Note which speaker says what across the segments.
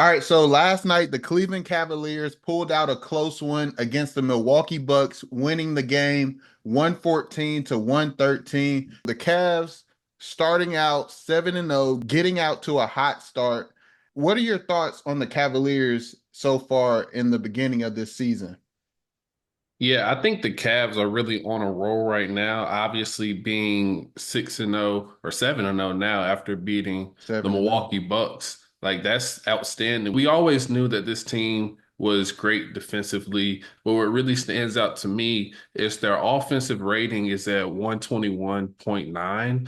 Speaker 1: All right, so last night the Cleveland Cavaliers pulled out a close one against the Milwaukee Bucks, winning the game 114 to 113. The Cavs starting out 7-0, getting out to a hot start. What are your thoughts on the Cavaliers so far in the beginning of this season?
Speaker 2: Yeah, I think the Cavs are really on a roll right now. Obviously, being 6-0 or 7-0 now after beating the
Speaker 1: 7-0.
Speaker 2: Milwaukee Bucks, like that's outstanding. We always knew that this team was great defensively, but what really stands out to me is their offensive rating is at 121.9.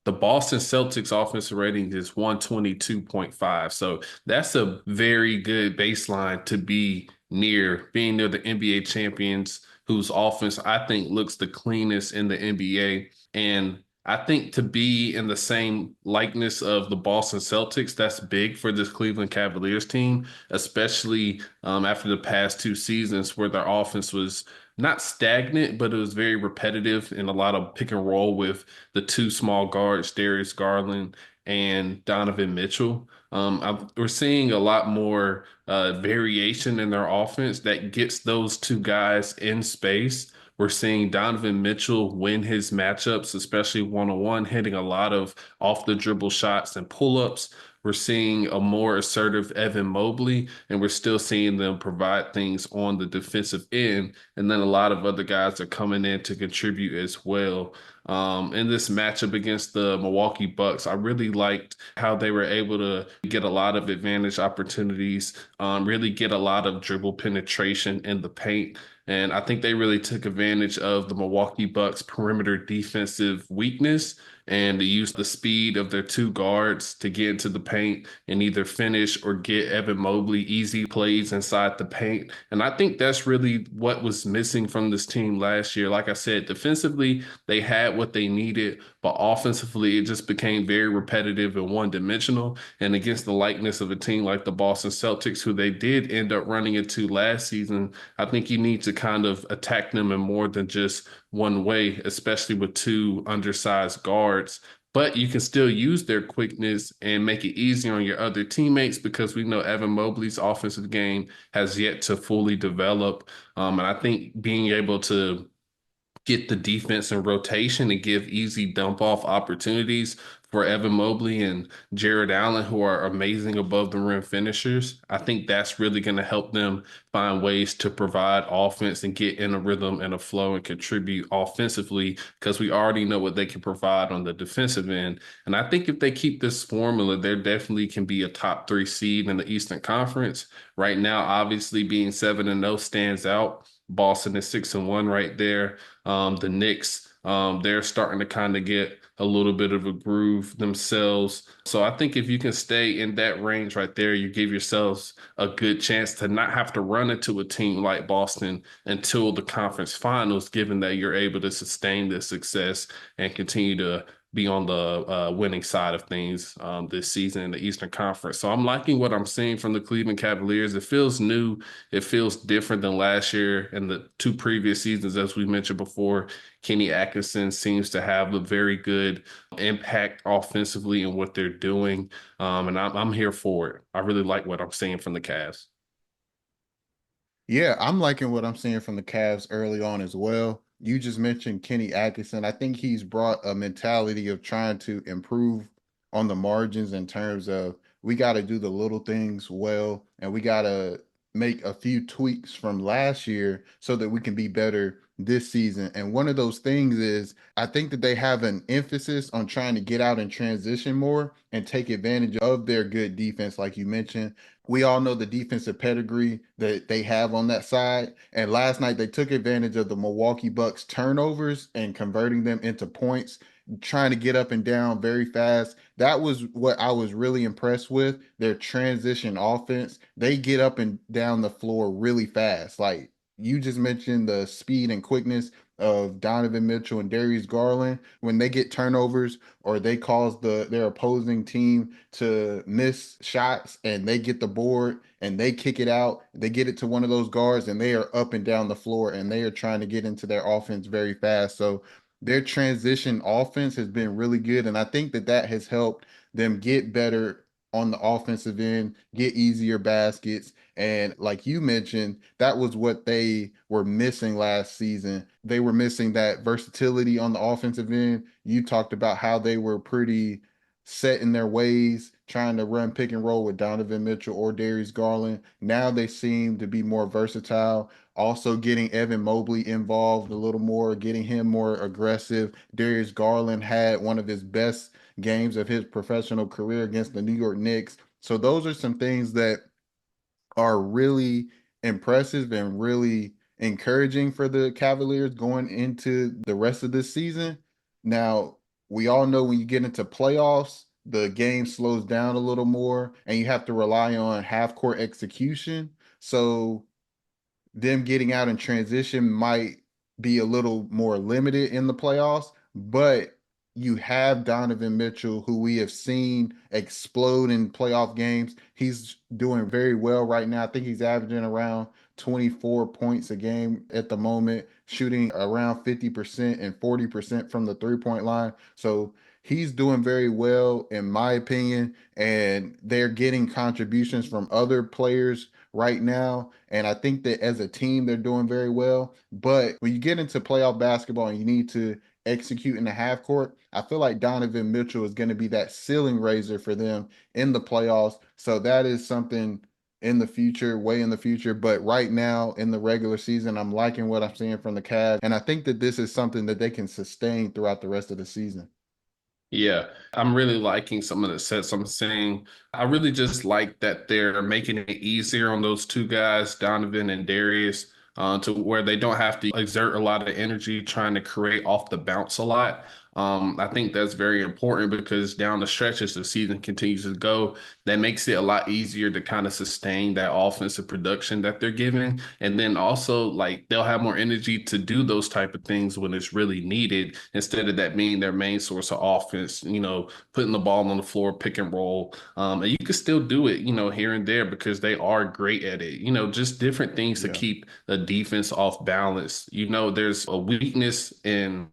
Speaker 2: The Boston Celtics offensive rating is 122.5. So that's a very good baseline to be near, being near the NBA champions, whose offense I think looks the cleanest in the NBA. And I think to be in the same likeness of the Boston Celtics, that's big for this Cleveland Cavaliers team, especially after the past two seasons where their offense was not stagnant, but it was very repetitive and a lot of pick and roll with the two small guards, Darius Garland and Donovan Mitchell. We're seeing a lot more variation in their offense that gets those two guys in space. We're seeing Donovan Mitchell win his matchups, especially one-on-one, hitting a lot of off the dribble shots and pull-ups. We're seeing a more assertive Evan Mobley, and we're still seeing them provide things on the defensive end. And then a lot of other guys are coming in to contribute as well. In this matchup against the Milwaukee Bucks, I really liked how they were able to get a lot of advantage opportunities, really get a lot of dribble penetration in the paint. And I think they really took advantage of the Milwaukee Bucks perimeter defensive weakness and to use the speed of their two guards to get into the paint and either finish or get Evan Mobley easy plays inside the paint. And I think that's really what was missing from this team last year. Like I said, defensively, they had what they needed, but offensively, it just became very repetitive and one dimensional. And against the likeness of a team like the Boston Celtics, who they did end up running into last season, I think you need to kind of attack them in more than just one way, especially with two undersized guards. But you can still use their quickness and make it easier on your other teammates because we know Evan Mobley's offensive game has yet to fully develop. And I think being able to get the defense in rotation and give easy dump off opportunities for Evan Mobley and Jared Allen, who are amazing above the rim finishers. I think that's really going to help them find ways to provide offense and get in a rhythm and a flow and contribute offensively because we already know what they can provide on the defensive end. And I think if they keep this formula, there definitely can be a top three seed in the Eastern Conference. Right now, obviously being 7-0 stands out. Boston is 6-1 right there. The Knicks, they're starting to kind of get a little bit of a groove themselves. So I think if you can stay in that range right there, you give yourselves a good chance to not have to run into a team like Boston until the conference finals, given that you're able to sustain this success and continue to be on the winning side of things this season in the Eastern Conference. So I'm liking what I'm seeing from the Cleveland Cavaliers. It feels new. It feels different than last year and the two previous seasons, as we mentioned before. Kenny Atkinson seems to have a very good impact offensively in what they're doing. And I'm here for it. I really like what I'm seeing from the Cavs.
Speaker 1: Yeah, I'm liking what I'm seeing from the Cavs early on as well. You just mentioned Kenny Atkinson. I think he's brought a mentality of trying to improve on the margins in terms of we got to do the little things well and we got to make a few tweaks from last year so that we can be better this season. And one of those things is I think that they have an emphasis on trying to get out and transition more and take advantage of their good defense, like you mentioned. We all know the defensive pedigree that they have on that side. And last night they took advantage of the Milwaukee Bucks turnovers and converting them into points, trying to get up and down very fast. That was what I was really impressed with. Their transition offense. They get up and down the floor really fast. Like you just mentioned the speed and quickness of Donovan Mitchell and Darius Garland when they get turnovers or they cause their opposing team to miss shots and they get the board and they kick it out, they get it to one of those guards and they are up and down the floor and they are trying to get into their offense very fast. So their transition offense has been really good and I think that that has helped them get better on the offensive end, get easier baskets. And like you mentioned, that was what they were missing last season. They were missing that versatility on the offensive end. You talked about how they were pretty set in their ways, trying to run pick and roll with Donovan Mitchell or Darius Garland. Now they seem to be more versatile. Also, getting Evan Mobley involved a little more, getting him more aggressive. Darius Garland had one of his best games of his professional career against the New York Knicks. So, those are some things that are really impressive and really encouraging for the Cavaliers going into the rest of this season. Now, we all know when you get into playoffs, the game slows down a little more and you have to rely on half court execution. So, them getting out in transition might be a little more limited in the playoffs, but you have Donovan Mitchell, who we have seen explode in playoff games. He's doing very well right now. I think he's averaging around 24 points a game at the moment, shooting around 50% and 40% from the 3-point line. So he's doing very well, in my opinion, and they're getting contributions from other players right now. And I think that as a team, they're doing very well. But when you get into playoff basketball and you need to execute in the half court, I feel like Donovan Mitchell is going to be that ceiling raiser for them in the playoffs. So that is something in the future, way in the future. But right now in the regular season, I'm liking what I'm seeing from the Cavs. And I think that this is something that they can sustain throughout the rest of the season.
Speaker 2: Yeah, I'm really liking some of the sets I'm seeing. I really just like that they're making it easier on those two guys, Donovan and Darius, to where they don't have to exert a lot of energy trying to create off the bounce a lot. I think that's very important because down the stretch as the season continues to go, that makes it a lot easier to kind of sustain that offensive production that they're giving. And then also like they'll have more energy to do those type of things when it's really needed instead of that being their main source of offense, putting the ball on the floor, pick and roll. And you can still do it, here and there because they are great at it. Just different things to
Speaker 1: Yeah.
Speaker 2: keep the defense off balance. There's a weakness in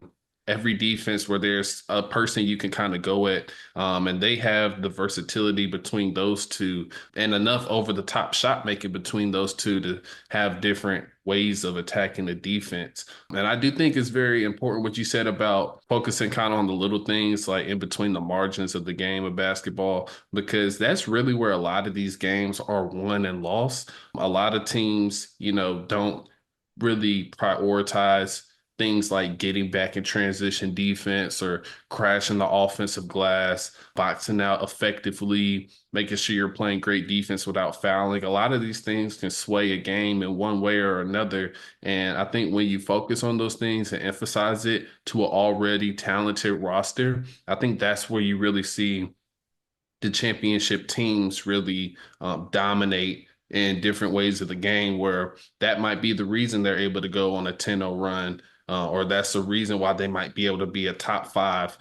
Speaker 2: every defense where there's a person you can kind of go at. And they have the versatility between those two and enough over the top shot making between those two to have different ways of attacking the defense. And I do think it's very important what you said about focusing kind of on the little things like in between the margins of the game of basketball, because that's really where a lot of these games are won and lost. A lot of teams, don't really prioritize things like getting back in transition defense or crashing the offensive glass, boxing out effectively, making sure you're playing great defense without fouling. A lot of these things can sway a game in one way or another. And I think when you focus on those things and emphasize it to an already talented roster, I think that's where you really see the championship teams really dominate in different ways of the game, where that might be the reason they're able to go on a 10-0 run, or that's the reason why they might be able to be a top five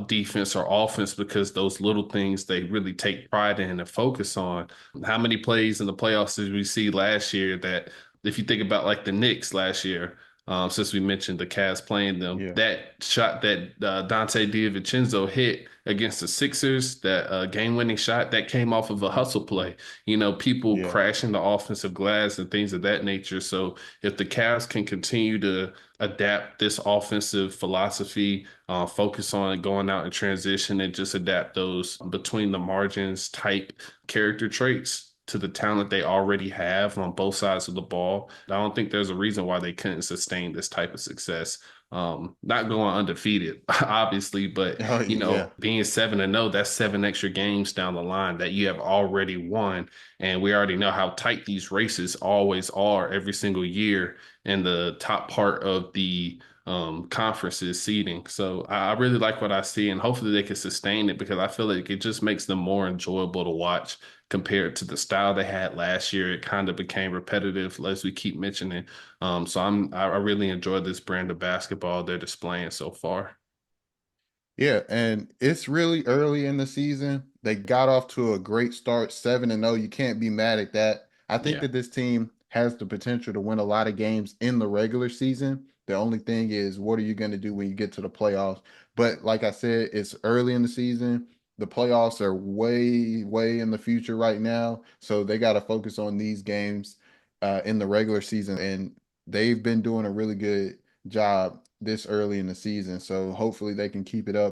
Speaker 2: defense or offense because those little things they really take pride in and focus on. How many plays in the playoffs did we see last year that, if you think about like the Knicks last year, since we mentioned the Cavs playing them,
Speaker 1: Yeah.
Speaker 2: that shot that Dante DiVincenzo hit against the Sixers, that game-winning shot that came off of a hustle play. People
Speaker 1: Yeah.
Speaker 2: crashing the offensive glass and things of that nature. So if the Cavs can continue to adapt this offensive philosophy, focus on going out in transition and just adapt those between the margins type character traits to the talent they already have on both sides of the ball. I don't think there's a reason why they couldn't sustain this type of success. Not going undefeated, obviously, but
Speaker 1: Oh, yeah.
Speaker 2: being 7-0, that's seven extra games down the line that you have already won. And we already know how tight these races always are every single year in the top part of the conferences seeding. So I really like what I see, and hopefully they can sustain it because I feel like it just makes them more enjoyable to watch compared to the style they had last year. It kind of became repetitive, as we keep mentioning. So I really enjoy this brand of basketball they're displaying so far.
Speaker 1: Yeah, and it's really early in the season. They got off to a great start, 7-0. You can't be mad at that. I think
Speaker 2: Yeah.
Speaker 1: that this team has the potential to win a lot of games in the regular season. The only thing is, what are you going to do when you get to the playoffs? But like I said, it's early in the season. the playoffs are way, way in the future right now. So they got to focus on these games in the regular season. And they've been doing a really good job this early in the season. So hopefully they can keep it up.